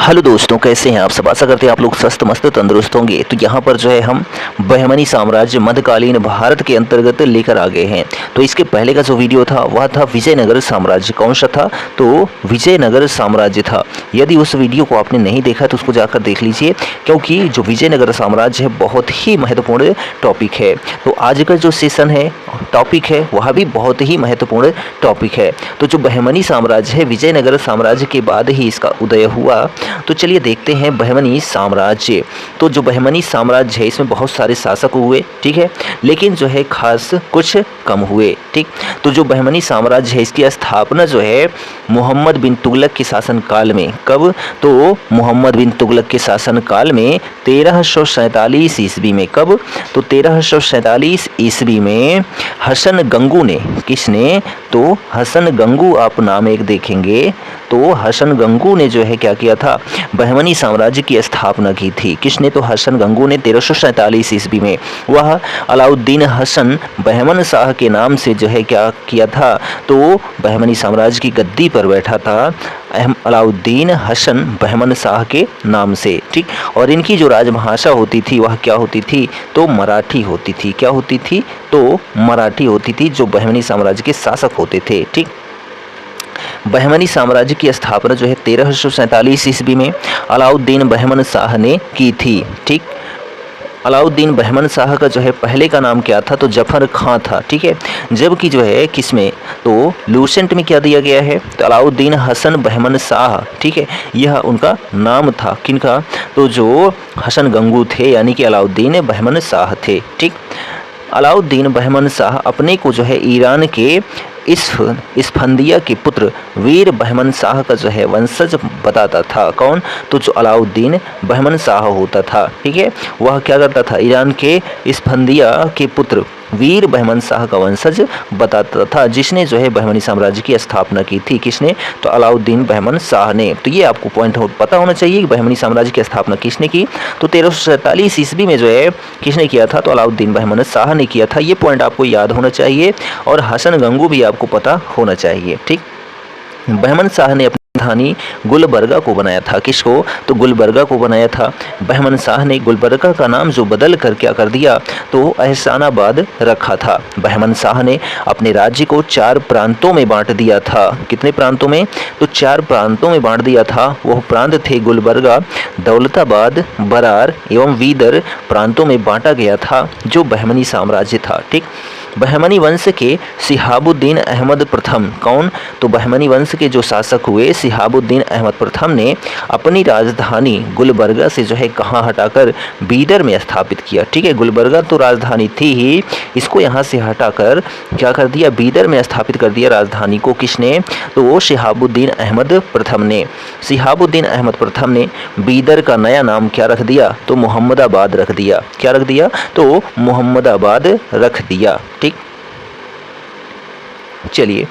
Hello दोस्तों, कैसे हैं आप सब। आशा करते हैं आप लोग स्वस्थ मस्त तंदुरुस्त होंगे। तो यहाँ पर जो है हम बहमनी साम्राज्य मध्यकालीन भारत के अंतर्गत लेकर आ गए हैं। तो इसके पहले का जो वीडियो था वह था विजयनगर साम्राज्य। कौन सा था? तो विजयनगर साम्राज्य था। यदि उस वीडियो को आपने नहीं देखा तो उसको जाकर देख लीजिए, क्योंकि जो विजयनगर साम्राज्य है बहुत ही महत्वपूर्ण टॉपिक है। तो आज का जो सेशन है, टॉपिक है, वह भी बहुत ही महत्वपूर्ण टॉपिक है। तो जो बहमनी साम्राज्य है, विजयनगर साम्राज्य के बाद ही इसका उदय हुआ। तो चलिए देखते हैं बहमनी साम्राज्य। तो जो बहमनी साम्राज्य है इसमें बहुत सारे शासक हुए, ठीक है, लेकिन जो है खास कुछ कम हुए, ठीक। तो जो बहमनी साम्राज्य है इसकी स्थापना जो है मोहम्मद बिन तुगलक के शासनकाल में। कब? तो मोहम्मद बिन तुगलक के शासनकाल में 1347 ईस्वी में। कब? तो 1347 ईस्वी में हसन गंगू ने, किसने? तो हसन गंगू आप नाम एक देखेंगे तो हसन गंगू ने जो है क्या किया था, बहमनी साम्राज्य की स्थापना की थी। किसने? तो हसन गंगू ने 1347 ईस्वी में। वह अलाउद्दीन हसन बहमन शाह के नाम से जो है क्या किया था, तो बहमनी साम्राज्य की गद्दी पर बैठा था अलाउद्दीन हसन बहमन शाह के नाम से, ठीक। और इनकी जो राजभाषा होती थी वह क्या होती थी, तो मराठी होती थी। क्या होती थी? तो मराठी होती थी, जो बहमनी साम्राज्य के शासक होते थे, ठीक। बहमनी साम्राज्य की स्थापना जो है 1347 ईस्वी में अलाउद्दीन बहमन शाह ने की थी, ठीक। अलाउद्दीन बहमन शाह का जो है पहले का नाम क्या था, तो जफर खां था, ठीक है। जबकि जो है किसमें, तो लूसेंट में क्या दिया गया है, तो अलाउद्दीन हसन बहमन शाह, ठीक है, यह उनका नाम था। किनका? तो जो हसन गंगू थे, यानी कि अलाउद्दीन बहमन शाह थे, ठीक। अलाउद्दीन बहमन शाह अपने को जो है ईरान के इसफंदिया के पुत्र वीर बहमन शाह का जो है वंशज बताता था। कौन? तो जो अलाउद्दीन बहमन शाह होता था, ठीक है, वह क्या करता था, ईरान के इसफंदिया के पुत्र वीर बहमन शाह का वंशज बताता था, जिसने जो है बहमनी साम्राज्य की स्थापना की थी। किसने? तो अलाउद्दीन बहमन शाह ने। तो ये आपको पॉइंट पता होना चाहिए कि बहमनी साम्राज्य की स्थापना किसने की। तो 1347 ईस्वी में जो है किसने किया था, तो अलाउद्दीन बहमन शाह ने किया था। ये पॉइंट आपको याद होना चाहिए, और हसन गंगू भी आपको पता होना चाहिए, ठीक। बहमन शाह ने अपनी राजधानी गुलबर्गा को बनाया था। किसको? तो गुलबर्गा को बनाया था। बहमन शाह ने गुलबर्गा का नाम जो बदल कर क्या कर दिया, तो एहसानाबाद रखा था। बहमन शाह ने अपने राज्य को 4 प्रांतों में बांट दिया था। कितने प्रांतों में? तो 4 प्रांतों में बांट दिया था। वह प्रांत थे गुलबर्गा, दौलताबाद, बरार एवं वीदर प्रांतों में बांटा गया था, जो बहमनी साम्राज्य था, ठीक। बहमनी वंश के शिहाबुद्दीन अहमद प्रथम। कौन? तो बहमनी वंश के जो शासक हुए शिहाबुद्दीन अहमद प्रथम ने अपनी राजधानी गुलबर्गा से जो है कहाँ हटाकर बीदर में स्थापित किया, ठीक है। गुलबर्गा तो राजधानी थी ही, इसको यहाँ से हटाकर क्या कर दिया, बीदर में स्थापित कर दिया राजधानी को। किसने? तो वो शिहाबुद्दीन अहमद प्रथम ने। शिहाबुद्दीन अहमद प्रथम ने बीदर का नया नाम क्या रख दिया, तो मोहम्मदाबाद रख दिया। क्या रख दिया? तो मोहम्मदाबाद रख दिया, ठीक। चलिए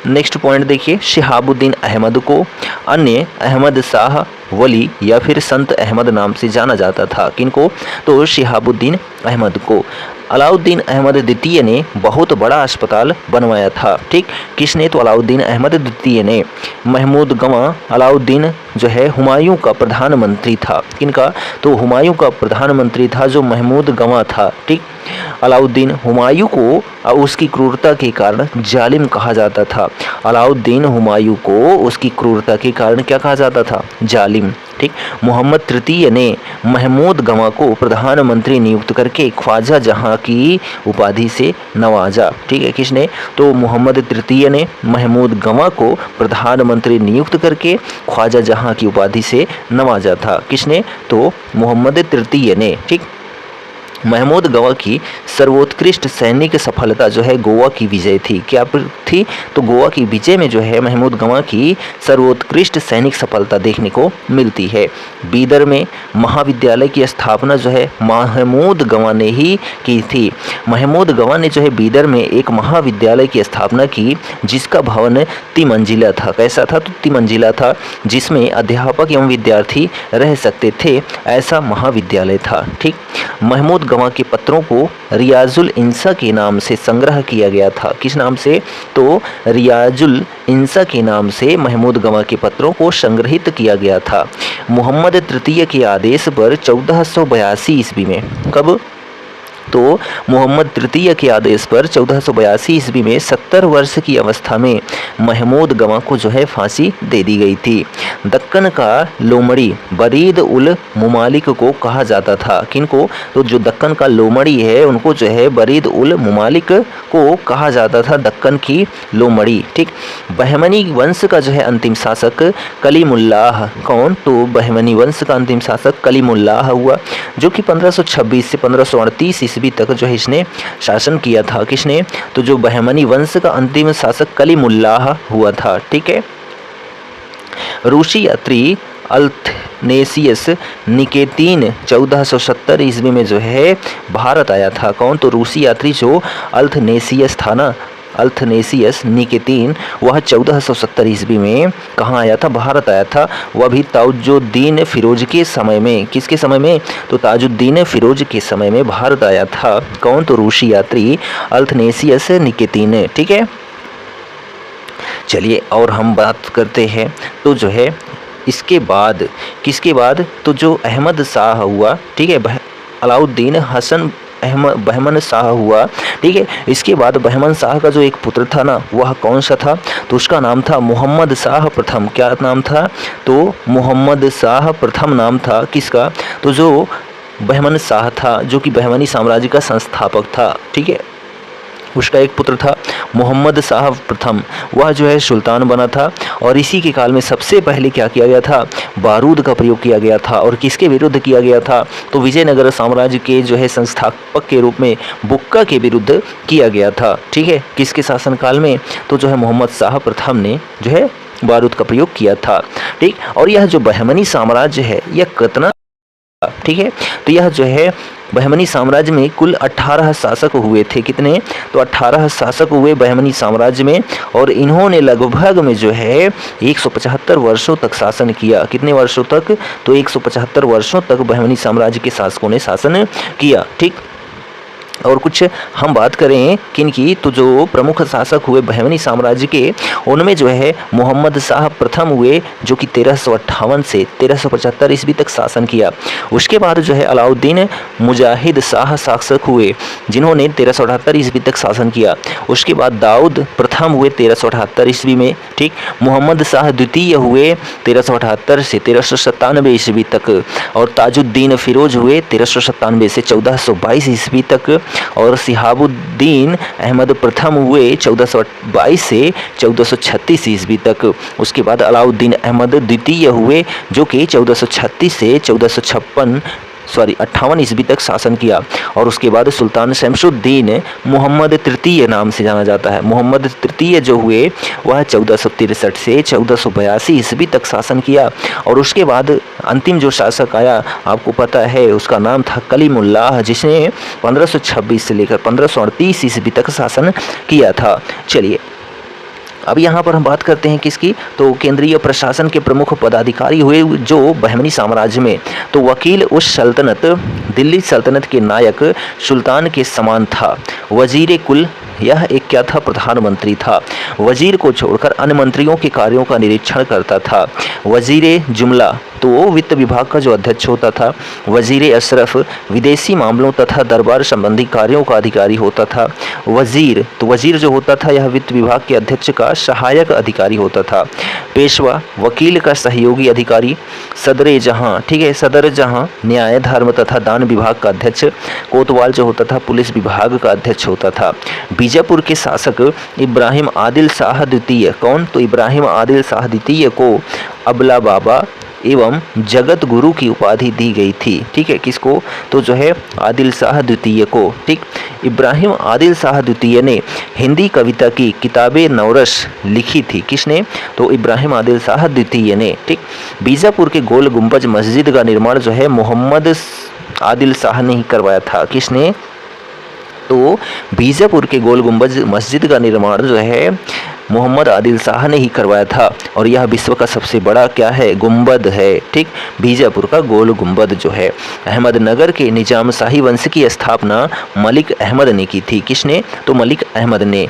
नेक्स्ट पॉइंट देखिए। शिहाबुद्दीन अहमद को अन्य अहमद शाह वली या फिर संत अहमद नाम से जाना जाता था। किनको? तो शिहाबुद्दीन अहमद को। अलाउद्दीन अहमद द्वितीय ने बहुत बड़ा अस्पताल बनवाया था, ठीक। किसने? तो अलाउद्दीन अहमद द्वितीय ने। महमूद गवां अलाउद्दीन जो है हुमायूं का प्रधानमंत्री था। किनका? तो हुमायूं का प्रधानमंत्री था जो महमूद गवां था, ठीक। अलाउद्दीन हुमायूं को उसकी क्रूरता के कारण जालिम कहा जाता था। अलाउद्दीन हुमायूं को उसकी क्रूरता के कारण क्या कहा जाता था? जालिम, ठीक। मोहम्मद तृतीय ने महमूद गवां को प्रधानमंत्री नियुक्त करके ख्वाजा जहां की उपाधि से नवाजा, ठीक है। किसने? तो मोहम्मद तृतीय ने महमूद गवां को प्रधानमंत्री नियुक्त करके ख्वाजा जहां की उपाधि से नवाजा था। किसने? तो मोहम्मद तृतीय ने, ठीक। महमूद गवां की सर्वोत्कृष्ट सैनिक सफलता जो है गोवा की विजय थी। क्या थी? तो गोवा की विजय में जो है महमूद गवां की सर्वोत्कृष्ट सैनिक सफलता देखने को मिलती है। बीदर में महाविद्यालय की स्थापना जो है महमूद गवां ने ही की थी। महमूद गवां ने जो है बीदर में एक महाविद्यालय की स्थापना की, जिसका भवन तिमंजिला था। कैसा था? तो तिमंजिला था, जिसमें अध्यापक एवं विद्यार्थी रह सकते थे, ऐसा महाविद्यालय था, ठीक। महमूद गवां के पत्रों को रियाजुल इंसा के नाम से संग्रह किया गया था। किस नाम से? तो रियाजुल इंसा के नाम से महमूद गवां के पत्रों को संग्रहित किया गया था। मोहम्मद तृतीय के आदेश पर 1482 ईस्वी में, कब? तो मोहम्मद तृतीय के आदेश पर 1482 ईस्वी में 70 वर्ष की अवस्था में महमूद गवा को जो है फांसी दे दी गई थी। दक्कन का लोमड़ी बरीद उल मुमालिक को कहा जाता था। किनको? तो जो दक्कन का लोमड़ी है उनको जो है बरीद उल मुमालिक को कहा जाता था, दक्कन की लोमड़ी। ठीक। बहमनी वंश का जो है अंतिम शासक कलीमुल्लाह, कौन? तो बहमनी वंश का अंतिम शासक कलीमुल्लाह हुआ, जो कि 1526 से 1538 ईस्वी तक जो है इसने शासन किया था। किसने? तो जो बहमनी वंश का अंतिम शासक कलीमुल्लाह हुआ था। ठीक है। रूसी यात्री अल्थनेसियस निकेतीन 1470 ईस्वी में जो है भारत आया था। कौन? तो रूसी यात्री जो अल्थनेसियस था ना, अल्थनेसियस निकेतीन, वह 1470 ईस्वी में कहाँ आया था? भारत आया था। वह भी ताजुद्दीन फिरोज के समय में। किसके समय में? तो ताजुद्दीन फिरोज के समय में भारत आया था। कौन? तो रूसी यात्री अल्थनेसियस निकेतीन। ठीक है। चलिए और हम बात करते हैं तो जो है इसके बाद, किसके बाद? तो जो अहमद शाह हुआ, ठीक है, अलाउद्दीन हसन बहमन शाह हुआ। ठीक है। इसके बाद बहमन शाह का जो एक पुत्र था ना, वह कौन सा था? तो उसका नाम था मोहम्मद शाह प्रथम। क्या नाम था? तो मोहम्मद शाह प्रथम नाम था। किसका? तो जो बहमन शाह था, जो कि बहमनी साम्राज्य का संस्थापक था। ठीक है। उसका एक पुत्र था मोहम्मद शाह प्रथम, वह जो है सुल्तान बना था। और इसी के काल में सबसे पहले क्या किया गया था? बारूद का प्रयोग किया गया था। और किसके विरुद्ध किया गया था? तो विजयनगर साम्राज्य के जो है संस्थापक के रूप में बुक्का के विरुद्ध किया गया था। ठीक है। किसके शासनकाल में? तो जो है मोहम्मद शाह प्रथम ने जो है बारूद का प्रयोग किया था। ठीक। और यह जो बहमनी साम्राज्य है यह कितना, ठीक है, तो यह जो है बहमनी साम्राज्य में कुल 18 शासक हुए थे। कितने? तो 18 शासक हुए बहमनी साम्राज्य में। और इन्होंने लगभग में जो है 175 वर्षों तक शासन किया। कितने वर्षों तक? तो 175 वर्षों तक बहमनी साम्राज्य के शासकों ने शासन किया। ठीक। और कुछ हम बात करें किनकी, तो जो प्रमुख शासक हुए बहमनी साम्राज्य के, उनमें जो है मोहम्मद शाह प्रथम हुए, जो कि 1358 से 1375 ईस्वी तक शासन किया। उसके बाद जो है अलाउद्दीन मुजाहिद शाह शासक हुए, जिन्होंने 1378 ईस्वी तक शासन किया। उसके बाद दाऊद प्रथम हुए 1378 ईस्वी में। ठीक। मोहम्मद शाह द्वितीय हुए 1378 से 1397 ईस्वी तक। और ताजुद्दीन फिरोज हुए 1397 से 1422 ईस्वी तक। और सिहाबुद्दीन अहमद प्रथम हुए 1422 से 1436 ईस्वी तक। उसके बाद अलाउद्दीन अहमद द्वितीय हुए, जो कि 1436 से 58 ईस्वी तक शासन किया। और उसके बाद सुल्तान शमशुद्दीन मोहम्मद तृतीय नाम से जाना जाता है। मोहम्मद तृतीय जो हुए वह 1463 से 1482 ईस्वी तक शासन किया। और उसके बाद अंतिम जो शासक आया आपको पता है, उसका नाम था कलीमुल्लाह, जिसने 1526 से लेकर 1538 ईस्वी तक शासन किया था। चलिए अब यहाँ पर हम बात करते हैं किसकी, तो केंद्रीय प्रशासन के प्रमुख पदाधिकारी हुए जो बहमनी साम्राज्य में। तो वकील उस सल्तनत, दिल्ली सल्तनत के नायक सुल्तान के समान था। वजीर कुल, यह एक क्या था? प्रधानमंत्री था। वजीर को छोड़कर अन्य मंत्रियों के कार्यों का निरीक्षण करता था। वजीर जुमला, तो वो वित्त विभाग का जो अध्यक्ष होता था। वजीर अशरफ विदेशी मामलों तथा दरबार संबंधी कार्यों का अधिकारी होता था। वजीर, तो वजीर जो होता था यह वित्त विभाग के अध्यक्ष का सहायक अधिकारी होता था। पेशवा वकील का सहयोगी अधिकारी। सदर जहां, ठीक है, सदर जहां न्याय धर्म तथा दान विभाग का अध्यक्ष। कोतवाल जो होता था पुलिस विभाग का अध्यक्ष होता था। बीजापुर के शासक इब्राहिम आदिल शाह द्वितीय, कौन? तो इब्राहिम आदिल शाह द्वितीय को अबला बाबा एवं जगत गुरु की उपाधि दी गई थी। ठीक है, किसको? तो जो है आदिल शाह द्वितीय को। ठीक। इब्राहिम आदिल शाह द्वितीय ने हिंदी कविता की किताबे नौरस लिखी थी। किसने? तो इब्राहिम आदिल शाह द्वितीय ने। ठीक। बीजापुर के गोल गुंबज मस्जिद का निर्माण जो है मोहम्मद आदिल शाह ने ही करवाया था। किसने? तो बीजापुर के गोल गुंबज मस्जिद का निर्माण जो है मोहम्मद आदिल शाह ने ही करवाया था। और यह विश्व का सबसे बड़ा क्या है? गुंबद है। ठीक। बीजापुर का गोल गुंबद जो है। अहमदनगर के निजाम शाही वंश की स्थापना मलिक अहमद ने की थी। किसने? तो मलिक अहमद ने।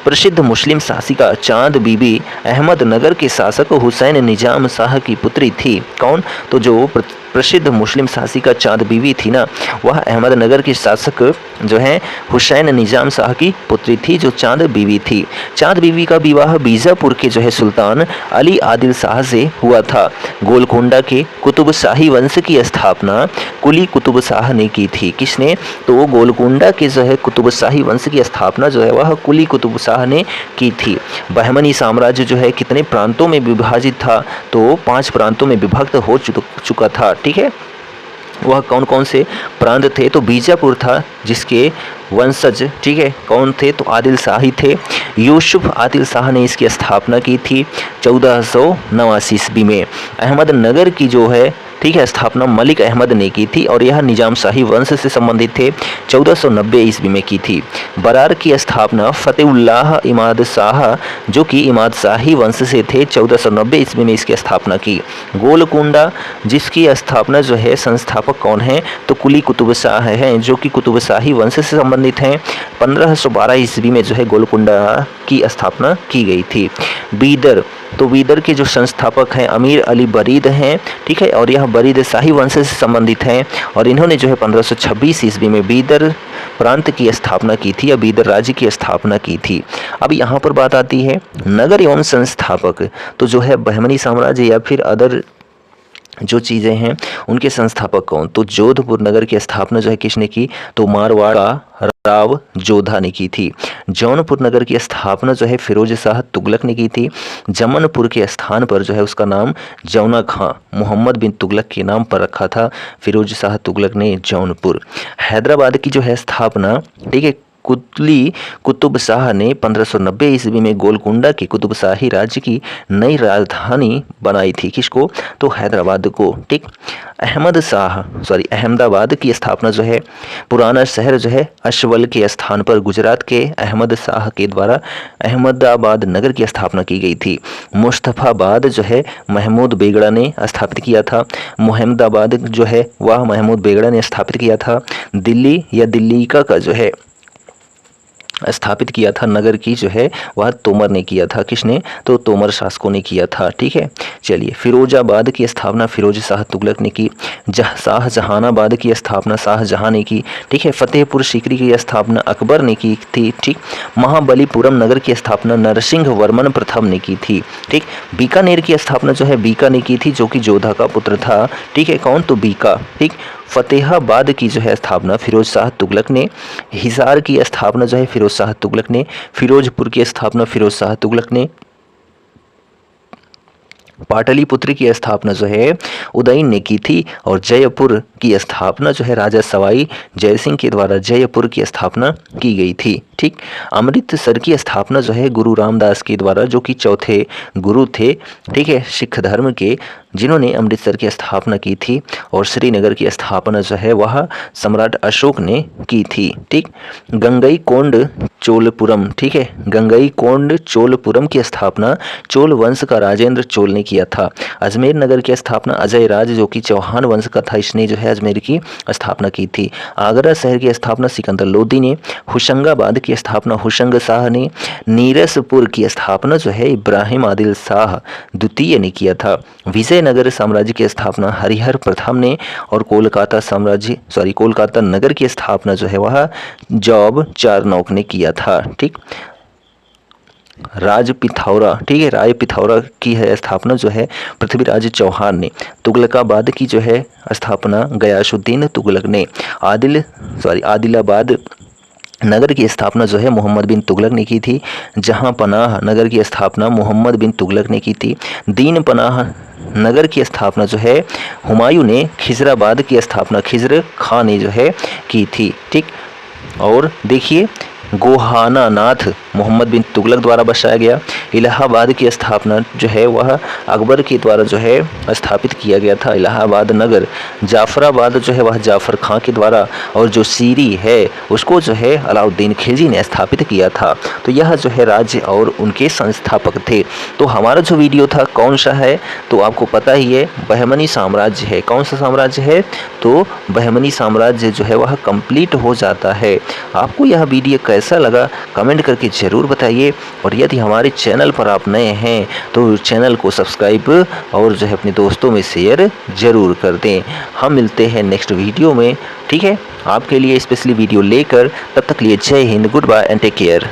प्रसिद्ध मुस्लिम शासिका चांद बीबी अहमदनगर के शासक हुसैन निजाम शाह की पुत्री थी। कौन? तो जो प्रसिद्ध मुस्लिम शासिका चांद बीबी थी ना, वह अहमदनगर के शासक जो हैं हुसैन निजाम शाह की पुत्री थी, जो चांद बीबी थी। चांद बीबी का विवाह बीजापुर के जो है सुल्तान अली आदिल शाह से हुआ था। गोलकोंडा के कुतुब शाही वंश की स्थापना कुली कुतुब शाह ने की थी। किसने? तो गोलकोंडा के जो है कुतुब शाही वंश की स्थापना जो है वह कुली कुतुब शाह ने की थी। बहमनी साम्राज्य जो है कितने प्रांतों में विभाजित था? तो 5 प्रांतों में विभक्त हो चुका था। ठीक है, वह कौन कौन से प्रांत थे? तो बीजापुर था, जिसके वंशज ठीक है कौन थे? तो आदिल शाही थे। यूसुफ आदिल शाह ने इसकी स्थापना की थी 1489 ईस्वी में। अहमदनगर की जो है ठीक है स्थापना मलिक अहमद ने की थी और यह निजाम शाही वंश से संबंधित थे, 1490 ईस्वी में की थी। बरार की स्थापना फतेहुल्लाह इमाद शाह जो कि इमाद शाही वंश से थे, 1490 ईस्वी में इसकी स्थापना की। गोलकुंडा जिसकी स्थापना जो है संस्थापक कौन है? तो कुली कुतुब शाह हैं, जो कि कुतुब शाही वंश से संबंधित हैं। 1512 ईस्वी में जो है गोलकुंडा की स्थापना की गई थी। बीदर, तो बीदर के जो संस्थापक हैं अमीर अली बरीद हैं, ठीक है, और यह बरीद शाही वंश से संबंधित हैं और इन्होंने जो है 1526 ईस्वी में बीदर प्रांत की स्थापना की थी या बीदर राज्य की स्थापना की थी। अब यहाँ पर बात आती है नगर एवं संस्थापक, तो जो है बहमनी साम्राज्य या फिर अदर जो चीज़ें हैं उनके संस्थापक कौन? तो जोधपुर नगर की स्थापना जो है किसने की? तो मारवाड़ का राव जोधा ने की थी। जौनपुर नगर की स्थापना जो है फिरोज शाह तुगलक ने की थी। जमनपुर के स्थान पर जो है उसका नाम जौना खां मोहम्मद बिन तुगलक के नाम पर रखा था फिरोज शाह तुगलक ने जौनपुर। हैदराबाद की जो है स्थापना ठीक है कुली कुतुब शाह ने 1590 ईस्वी में गोलकुंडा के कुतुब शाही राज्य की नई राजधानी बनाई थी। किसको? तो हैदराबाद को। ठीक, अहमदाबाद की स्थापना जो है पुराना शहर जो है अशवल के स्थान पर गुजरात के अहमद शाह के द्वारा अहमदाबाद नगर की स्थापना की गई थी। मुस्तफ़ाबाद जो है महमूद बेगड़ा ने स्थापित किया था। मोहम्मदाबाद जो है वह महमूद बेगड़ा ने स्थापित किया था। दिल्ली या दिल्ली का जो है स्थापित किया था नगर की जो है वह तोमर ने किया था। किसने? तो तोमर शासकों ने किया था। ठीक है, चलिए फिरोजाबाद की स्थापना फिरोज शाह तुगलक ने की। शाहजहानाबाद की स्थापना शाहजहां ने की। ठीक है, फतेहपुर सीकरी की स्थापना अकबर ने की थी। ठीक, महाबलीपुरम नगर की स्थापना नरसिंह वर्मन प्रथम ने की थी। ठीक, बीकानेर की स्थापना जो है बीका ने की थी, जो कि जोधा का पुत्र था। ठीक है, कौन? तो बीका। ठीक, फतेहाबाद की जो है स्थापना फिरोज शाह तुगलक ने। हिसार की स्थापना जो है फिरोज शाह तुगलक ने। फिरोजपुर की स्थापना फिरोज शाह तुगलक ने। पाटलिपुत्र की स्थापना जो है उदयन ने की थी और जयपुर की स्थापना जो है राजा सवाई जयसिंह के द्वारा जयपुर की स्थापना की गई थी। ठीक, अमृतसर की स्थापना जो है गुरु रामदास के द्वारा, जो कि चौथे गुरु थे ठीक है सिख धर्म के, जिन्होंने अमृतसर की स्थापना की थी। और श्रीनगर की स्थापना जो है वह सम्राट अशोक ने की थी। ठीक, गंगई कोंड चोलपुरम ठीक है गंगई कोंड चोलपुरम की स्थापना चोल वंश का राजेंद्र चोल ने किया था। अजमेर नगर की स्थापना अजय राज जो कि चौहान वंश का था, इसने जो है अजमेर की स्थापना की थी। आगरा शहर की स्थापना सिकंदर लोदी ने। होशंगाबाद की स्थापना होशंग शाह ने। नीरसपुर की स्थापना जो है इब्राहिम आदिल शाह द्वितीय ने किया था। विजयनगर साम्राज्य की स्थापना हरिहर प्रथम ने। और कोलकाता नगर की स्थापना जो है वह जॉब चारनौक ने किया था। ठीक, राज पिथौरा ठीक है राज पिथौरा की है स्थापना जो है पृथ्वीराज चौहान ने। तुगलकाबाद की जो है स्थापना गयासुद्दीन तुगलक ने। आदिलाबाद नगर की स्थापना जो है मोहम्मद बिन तुगलक ने की थी। जहां पनाह नगर की स्थापना मोहम्मद बिन तुगलक ने की थी। दीन पनाह नगर की स्थापना जो है हुमायूं ने। खिजराबाद की स्थापना खिजर खां ने जो है की थी। ठीक, और देखिए गोहाना नाथ मोहम्मद बिन तुगलक द्वारा बसाया गया। इलाहाबाद की स्थापना जो है वह अकबर के द्वारा जो है स्थापित किया गया था इलाहाबाद नगर। जाफराबाद जो है वह जाफर खां के द्वारा, और जो सीरी है उसको जो है अलाउद्दीन खिलजी ने स्थापित किया था। तो यह जो है राज्य और उनके संस्थापक थे। तो हमारा जो वीडियो था कौन सा है? तो आपको पता ही है बहमनी साम्राज्य है। कौन सा साम्राज्य है? तो बहमनी साम्राज्य जो है वह कंप्लीट हो जाता है। आपको यह वीडियो कैसा लगा कमेंट करके ज़रूर बताइए। और यदि हमारे चैनल पर आप नए हैं तो चैनल को सब्सक्राइब और जो है अपने दोस्तों में शेयर ज़रूर कर दें। हम मिलते हैं नेक्स्ट वीडियो में, ठीक है, आपके लिए स्पेशली वीडियो लेकर। तब तक लिए जय हिंद, goodbye and take care.